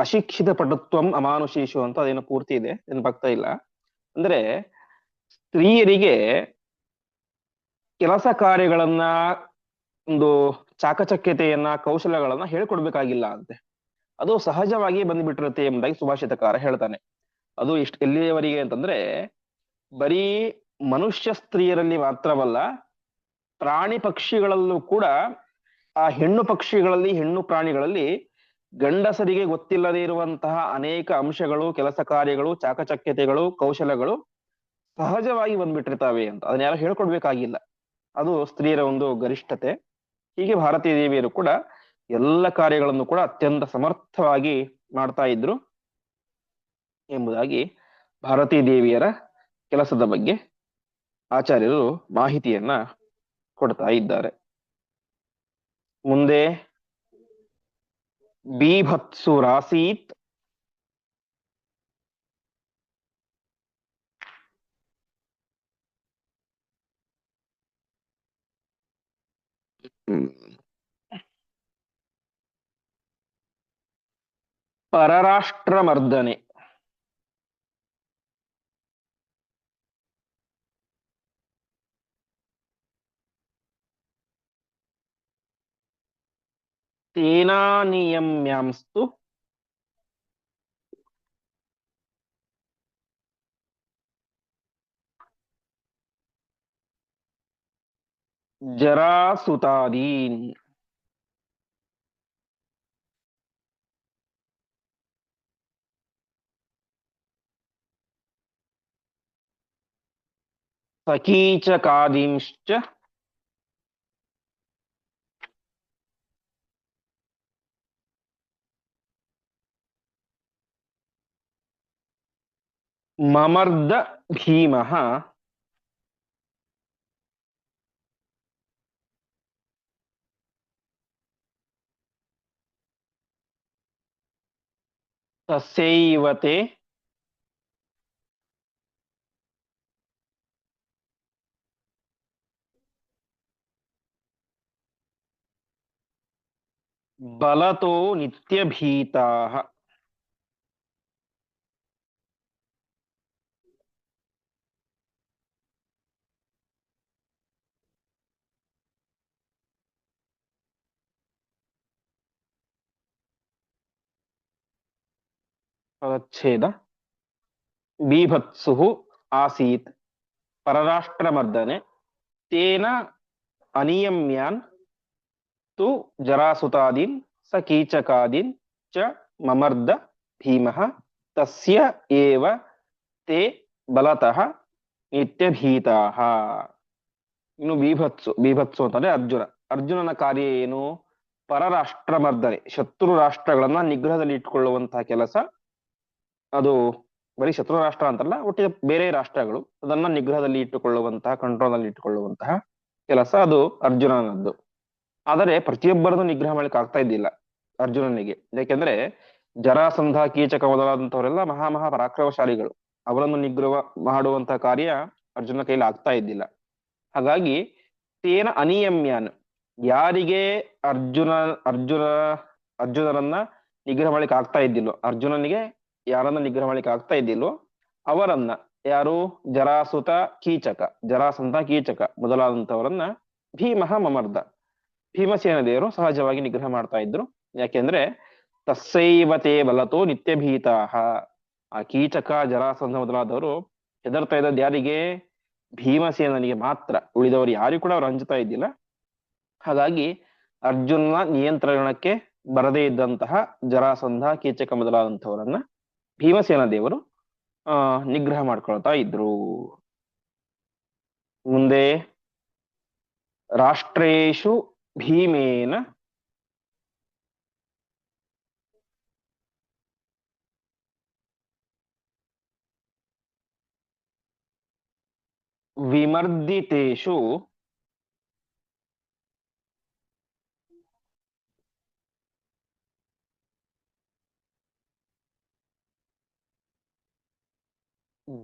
ಅಶಿಕ್ಷಿತ ಪಟುತ್ವಂ ಅಮಾನುಷೀಷು ಅಂತ, ಅದೇನೋ ಪೂರ್ತಿ ಇದೆ, ನೆನಪಾಗ್ತಾ ಇಲ್ಲ. ಅಂದ್ರೆ ಸ್ತ್ರೀಯರಿಗೆ ಕೆಲಸ ಕಾರ್ಯಗಳನ್ನ, ಒಂದು ಚಾಕಚಕ್ಯತೆಯನ್ನ, ಕೌಶಲ್ಯಗಳನ್ನ ಹೇಳ್ಕೊಡ್ಬೇಕಾಗಿಲ್ಲ ಅಂತೆ. ಅದು ಸಹಜವಾಗಿ ಬಂದ್ಬಿಟ್ಟಿರುತ್ತೆ ಎಂಬುದಾಗಿ ಸುಭಾಷಿತಕಾರ ಹೇಳ್ತಾನೆ. ಅದು ಎಲ್ಲಿಯವರೆಗೆ ಅಂತಂದ್ರೆ, ಬರೀ ಮನುಷ್ಯ ಸ್ತ್ರೀಯರಲ್ಲಿ ಮಾತ್ರವಲ್ಲ, ಪ್ರಾಣಿ ಪಕ್ಷಿಗಳಲ್ಲೂ ಕೂಡ, ಆ ಹೆಣ್ಣು ಪಕ್ಷಿಗಳಲ್ಲಿ, ಹೆಣ್ಣು ಪ್ರಾಣಿಗಳಲ್ಲಿ ಗಂಡಸರಿಗೆ ಗೊತ್ತಿಲ್ಲದೆ ಇರುವಂತಹ ಅನೇಕ ಅಂಶಗಳು, ಕೆಲಸ ಕಾರ್ಯಗಳು, ಚಾಕಚಕ್ಯತೆಗಳು, ಕೌಶಲ್ಯಗಳು ಸಹಜವಾಗಿ ಬಂದ್ಬಿಟ್ಟಿರ್ತಾವೆ ಅಂತ. ಅದನ್ನ ಯಾರು ಹೇಳ್ಕೊಡ್ಬೇಕಾಗಿಲ್ಲ. ಅದು ಸ್ತ್ರೀಯರ ಒಂದು ಗರಿಷ್ಠತೆ. ಹೀಗೆ ಭಾರತೀ ದೇವಿಯರು ಕೂಡ ಎಲ್ಲ ಕಾರ್ಯಗಳನ್ನು ಕೂಡ ಅತ್ಯಂತ ಸಮರ್ಥವಾಗಿ ಮಾಡ್ತಾ ಇದ್ರು ಎಂಬುದಾಗಿ ಭಾರತೀ ದೇವಿಯರ ಕೆಲಸದ ಬಗ್ಗೆ ಆಚಾರ್ಯರು ಮಾಹಿತಿಯನ್ನ ಕೊಡ್ತಾ ಇದ್ದಾರೆ. ಮುಂದೆ ಬೀಭತ್ಸುರಾಸೀತ್ ಪರರಾಷ್ಟ್ರಮರ್ದನೆ. ಸೇನಾನಿಯಮ್ಯಾಂಸ್ತು ಜರಾಸುತಾದೀನ್. ಸಕೀಚಕಾದೀಂಶ್ಚ ಮಮರ್ದ ಭೀಮಃ ತಸ್ಯೈವತೆ ಬಲತೋ ನಿತ್ಯಭೀತಾಃ. ಪದಚ್ಛೇದ ಬೀಭತ್ಸುಹು ಆಸೀತ್ ಪರರಾಷ್ಟ್ರಮರ್ದನೆ ತೇನ ಅನಿಯಮ್ಯಾನ್ ತು ಜರಾಸುತಾದೀನ್ ಸ ಕೀಚಕಾದೀನ್ ಚ ಮಮರ್ದ ಭೀಮಃ ತಸ್ಯ ಏವ ತೇ ಬಲತಃ ನಿತ್ಯಭೀತಾಃ. ಇನ್ನು ಬೀಭತ್ಸು ಅಂತಂದ್ರೆ ಅರ್ಜುನನ ಕಾರ್ಯ ಏನು? ಪರರಾಷ್ಟ್ರಮರ್ದನೆ, ಶತ್ರು ರಾಷ್ಟ್ರಗಳನ್ನ ನಿಗ್ರಹದಲ್ಲಿ ಇಟ್ಕೊಳ್ಳುವಂತಹ ಕೆಲಸ. ಅದು ಬರೀ ಶತ್ರು ರಾಷ್ಟ್ರ ಅಂತಲ್ಲ, ಒಟ್ಟಿಗೆ ಬೇರೆ ರಾಷ್ಟ್ರಗಳು ಅದನ್ನ ನಿಗ್ರಹದಲ್ಲಿ ಇಟ್ಟುಕೊಳ್ಳುವಂತಹ, ಕಂಟ್ರೋಲ್ ಅಲ್ಲಿ ಇಟ್ಟುಕೊಳ್ಳುವಂತಹ ಕೆಲಸ ಅದು ಅರ್ಜುನನದ್ದು. ಆದರೆ ಪ್ರತಿಯೊಬ್ಬರನ್ನು ನಿಗ್ರಹ ಮಾಡ್ಲಿಕ್ಕೆ ಆಗ್ತಾ ಇದ್ದಿಲ್ಲ ಅರ್ಜುನನಿಗೆ. ಯಾಕೆಂದ್ರೆ ಜರಾಸಂಧ, ಕೀಚಕ ಮೊದಲಾದಂತವರೆಲ್ಲ ಮಹಾ ಪರಾಕ್ರಮಶಾಲಿಗಳು. ಅವರನ್ನು ನಿಗ್ರಹ ಮಾಡುವಂತಹ ಕಾರ್ಯ ಅರ್ಜುನ ಕೈಲಿ ಆಗ್ತಾ ಇದ್ದಿಲ್ಲ. ಹಾಗಾಗಿ ತೇನ ಅನಿಯಮ್ಯಾನ್, ಯಾರಿಗೆ ಅರ್ಜುನ ಅರ್ಜುನ ಅರ್ಜುನರನ್ನ ನಿಗ್ರಹ ಮಾಡ್ಲಿಕ್ಕೆ ಆಗ್ತಾ ಇದ್ದಿಲ್ಲೋ, ಅರ್ಜುನನಿಗೆ ಯಾರನ್ನ ನಿಗ್ರಹ ಮಾಡ್ಲಿಕ್ಕೆ ಆಗ್ತಾ ಇದ್ದಿಲ್ಲೋ ಅವರನ್ನ, ಯಾರು? ಜರಾಸುತ, ಕೀಚಕ, ಜರಾಸಂಧ, ಕೀಚಕ ಮೊದಲಾದಂತವರನ್ನ ಭೀಮಃ ಮಮರ್ದ, ಭೀಮಸೇನ ದೇವರು ಸಹಜವಾಗಿ ನಿಗ್ರಹ ಮಾಡ್ತಾ ಇದ್ರು. ಯಾಕೆಂದ್ರೆ ತಸ್ಸೈವತೆ ಬಲತೋ ನಿತ್ಯಭೀತಾಹ, ಆ ಕೀಚಕ, ಜರಾಸಂಧ ಮೊದಲಾದವರು ಹೆದರ್ತಾ ಇದ್ದದ್ದು ಯಾರಿಗೆ? ಭೀಮಸೇನನಿಗೆ ಮಾತ್ರ. ಉಳಿದವರು ಯಾರಿಗೂ ಕೂಡ ಅವ್ರು ಅಂಜುತ್ತಾ ಇದ್ದಿಲ್ಲ. ಹಾಗಾಗಿ ಅರ್ಜುನ ನಿಯಂತ್ರಣಕ್ಕೆ ಬರದೇ ಇದ್ದಂತಹ ಜರಾಸಂಧ, ಕೀಚಕ ಮೊದಲಾದಂಥವರನ್ನ ಭೀಮಸೇನ ದೇವರು ನಿಗ್ರಹ ಮಾಡ್ಕೊಳ್ತಾ ಇದ್ರು. ಮುಂದೆ ರಾಷ್ಟ್ರೇಶು ಭೀಮೇನ ವಿಮರ್ದಿತೇಷು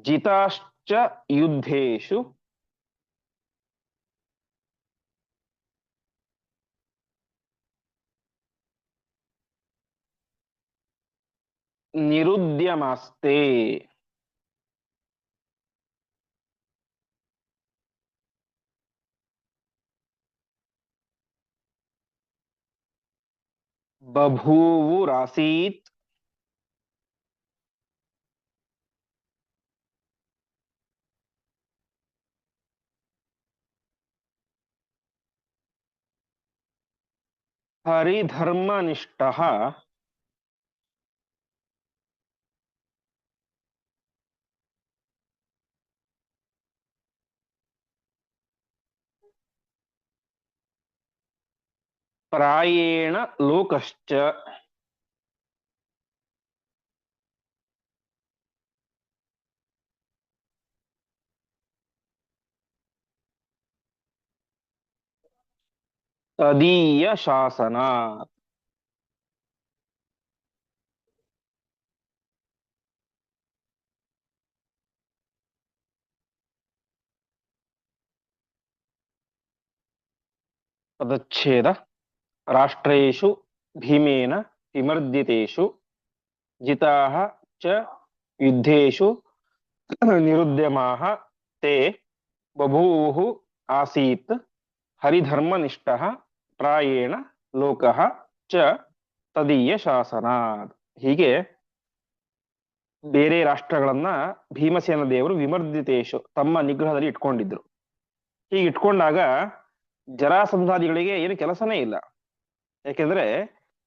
ಜಿತಾಶ್ಚ ಯುದ್ಧೇಷು ನಿರುದ್ಯಮಾಸ್ತೆ. ಬಭೂವುರಾಸೀತ್ ಹರಿಧರ್ಮನಿಷ್ಠಃ ಪ್ರಾಯೇಣ ಲೋಕಶ್ಚ. ತದೀಯ ಶಾಸನ. ಪದಚ್ಛೇದ. ರಾಷ್ಟ್ರೇಷು ಭೀಮೇನ ವಿಮರ್ದಿತೇಷು ಜಿತಾಃ ಚ ಯುದ್ಧೇಷು ನಿರುದ್ಯಮಾಃ ತೇ ಬಭೂವುಃ ಆಸೀತ್ ಹರಿಧರ್ಮನಿಷ್ಠಃ ಪ್ರಾಯೇಣ ಲೋಕಃ ಚ ತದೀಯ ಶಾಸನಾತ್. ಹೀಗೆ ಬೇರೆ ರಾಷ್ಟ್ರಗಳನ್ನ ಭೀಮಸೇನ ದೇವರು ವಿಮರ್ದಿತೇಶು, ತಮ್ಮ ನಿಗ್ರಹದಲ್ಲಿ ಇಟ್ಕೊಂಡಿದ್ರು. ಹೀಗೆ ಇಟ್ಕೊಂಡಾಗ ಜರಾಸಂಧಾದಿಗಳಿಗೆ ಏನು ಕೆಲಸನೇ ಇಲ್ಲ. ಯಾಕೆಂದ್ರೆ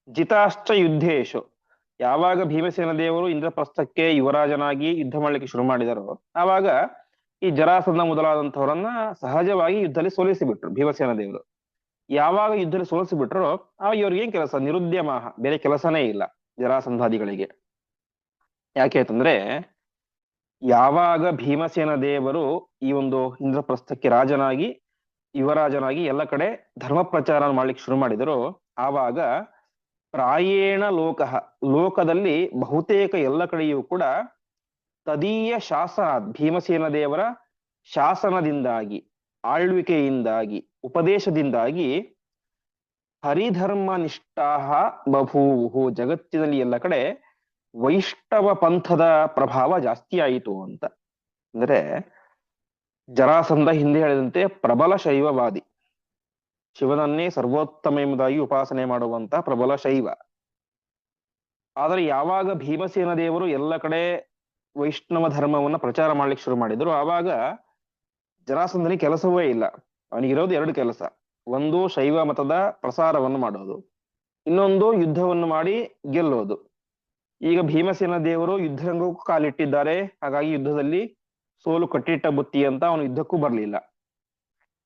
ಜಿತಾಶ್ಚ ಯುದ್ಧೇಶು, ಯಾವಾಗ ಭೀಮಸೇನ ದೇವರು ಇಂದ್ರಪ್ರಸ್ಥಕ್ಕೆ ಯುವರಾಜನಾಗಿ ಯುದ್ಧ ಮಾಡ್ಲಿಕ್ಕೆ ಶುರು ಮಾಡಿದರೋ ಆವಾಗ ಈ ಜರಾಸಂಧ ಮೊದಲಾದಂಥವರನ್ನ ಸಹಜವಾಗಿ ಯುದ್ಧದಲ್ಲಿ ಸೋಲಿಸಿಬಿಟ್ರು ಭೀಮಸೇನ ದೇವರು. ಯಾವಾಗ ಯುದ್ಧದಲ್ಲಿ ಸೋಲಿಸಿಬಿಟ್ರೋ ಆವಾಗ ಇವ್ರಿಗೆ ಏನ್ ಕೆಲಸ? ನಿರುದ್ಯಮಾಹ, ಬೇರೆ ಕೆಲಸನೇ ಇಲ್ಲ ಜರಾಸಂಧಾದಿಗಳಿಗೆ. ಯಾಕೆ ಅಂತಂದ್ರೆ ಯಾವಾಗ ಭೀಮಸೇನ ದೇವರು ಈ ಒಂದು ಇಂದ್ರಪ್ರಸ್ಥಕ್ಕೆ ರಾಜನಾಗಿ ಯುವರಾಜನಾಗಿ ಎಲ್ಲ ಕಡೆ ಧರ್ಮ ಪ್ರಚಾರ ಮಾಡ್ಲಿಕ್ಕೆ ಶುರು ಮಾಡಿದರೋ ಆವಾಗ ಪ್ರಾಯೇಣ ಲೋಕಃ, ಲೋಕದಲ್ಲಿ ಬಹುತೇಕ ಎಲ್ಲ ಕಡೆಯೂ ಕೂಡ ತದೀಯ ಶಾಸನ, ಭೀಮಸೇನ ದೇವರ ಶಾಸನದಿಂದಾಗಿ, ಆಳ್ವಿಕೆಯಿಂದಾಗಿ, ಉಪದೇಶದಿಂದಾಗಿ ಹರಿಧರ್ಮನಿಷ್ಠಾಹ ಬಭೂವು, ಜಗತ್ತಿನಲ್ಲಿ ಎಲ್ಲ ಕಡೆ ವೈಷ್ಣವ ಪಂಥದ ಪ್ರಭಾವ ಜಾಸ್ತಿ ಆಯಿತು ಅಂತ. ಅಂದ್ರೆ ಜರಾಸಂಧ ಹಿಂದೆ ಹೇಳಿದಂತೆ ಪ್ರಬಲ ಶೈವವಾದಿ, ಶಿವನನ್ನೇ ಸರ್ವೋತ್ತಮ ಎಂಬುದಾಗಿ ಉಪಾಸನೆ ಮಾಡುವಂತ ಪ್ರಬಲ ಶೈವ. ಆದರೆ ಯಾವಾಗ ಭೀಮಸೇನ ದೇವರು ಎಲ್ಲ ಕಡೆ ವೈಷ್ಣವ ಧರ್ಮವನ್ನ ಪ್ರಚಾರ ಮಾಡ್ಲಿಕ್ಕೆ ಶುರು ಮಾಡಿದ್ರು. ಆವಾಗ ಜರಾಸಂಧನಿಗೆ ಕೆಲಸವೇ ಇಲ್ಲ. ಅವನಿಗಿರೋದು ಎರಡು ಕೆಲಸ. ಒಂದು ಶೈವ ಮತದ ಪ್ರಸಾರವನ್ನು ಮಾಡೋದು, ಇನ್ನೊಂದು ಯುದ್ಧವನ್ನು ಮಾಡಿ ಗೆಲ್ಲೋದು. ಈಗ ಭೀಮಸೇನ ದೇವರು ಯುದ್ಧರಂಗಕ್ಕೂ ಕಾಲಿಟ್ಟಿದ್ದಾರೆ. ಹಾಗಾಗಿ ಯುದ್ಧದಲ್ಲಿ ಸೋಲು ಕಟ್ಟಿಟ್ಟ ಬುತ್ತಿ ಅಂತ ಅವನು ಯುದ್ಧಕ್ಕೂ ಬರ್ಲಿಲ್ಲ.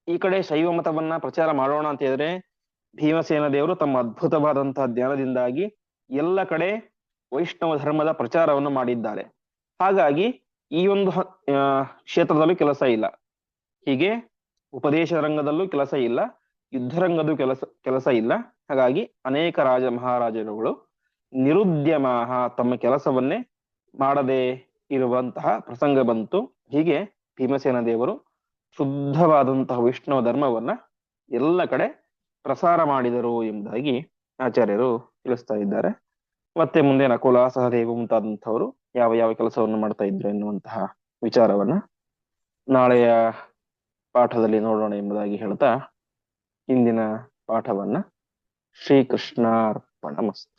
ಈ ಕಡೆ ಶೈವ ಮತವನ್ನ ಪ್ರಚಾರ ಮಾಡೋಣ ಅಂತ ಹೇಳಿದ್ರೆ ಭೀಮಸೇನ ದೇವರು ತಮ್ಮ ಅದ್ಭುತವಾದಂತಹ ಜ್ಞಾನದಿಂದಾಗಿ ಎಲ್ಲ ಕಡೆ ವೈಷ್ಣವ ಧರ್ಮದ ಪ್ರಚಾರವನ್ನು ಮಾಡಿದ್ದಾರೆ. ಹಾಗಾಗಿ ಈ ಒಂದು ಕ್ಷೇತ್ರದಲ್ಲೂ ಕೆಲಸ ಇಲ್ಲ. ಹೀಗೆ ಉಪದೇಶ ರಂಗದಲ್ಲೂ ಕೆಲಸ ಇಲ್ಲ, ಯುದ್ಧರಂಗದ ಕೆಲಸ ಇಲ್ಲ. ಹಾಗಾಗಿ ಅನೇಕ ರಾಜ ಮಹಾರಾಜರುಗಳು ನಿರುದ್ಯಮಃ, ತಮ್ಮ ಕೆಲಸವನ್ನೇ ಮಾಡದೆ ಇರುವಂತಹ ಪ್ರಸಂಗ ಬಂತು. ಹೀಗೆ ಭೀಮಸೇನ ದೇವರು ಶುದ್ಧವಾದಂತಹ ವೈಷ್ಣವ ಧರ್ಮವನ್ನ ಎಲ್ಲ ಕಡೆ ಪ್ರಸಾರ ಮಾಡಿದರು ಎಂಬುದಾಗಿ ಆಚಾರ್ಯರು ತಿಳಿಸ್ತಾ ಇದ್ದಾರೆ. ಮತ್ತೆ ಮುಂದೆ ನಕುಲ, ಸಹದೇವ ಮುಂತಾದಂಥವರು ಯಾವ ಯಾವ ಕೆಲಸವನ್ನು ಮಾಡ್ತಾ ಇದ್ರು ಎನ್ನುವಂತಹ ವಿಚಾರವನ್ನ ನಾಳೆಯ ಪಾಠದಲ್ಲಿ ನೋಡೋಣ ಎಂಬುದಾಗಿ ಹೇಳ್ತಾ ಇಂದಿನ ಪಾಠವನ್ನ ಶ್ರೀಕೃಷ್ಣಾರ್ಪಣಮಸ್ತು.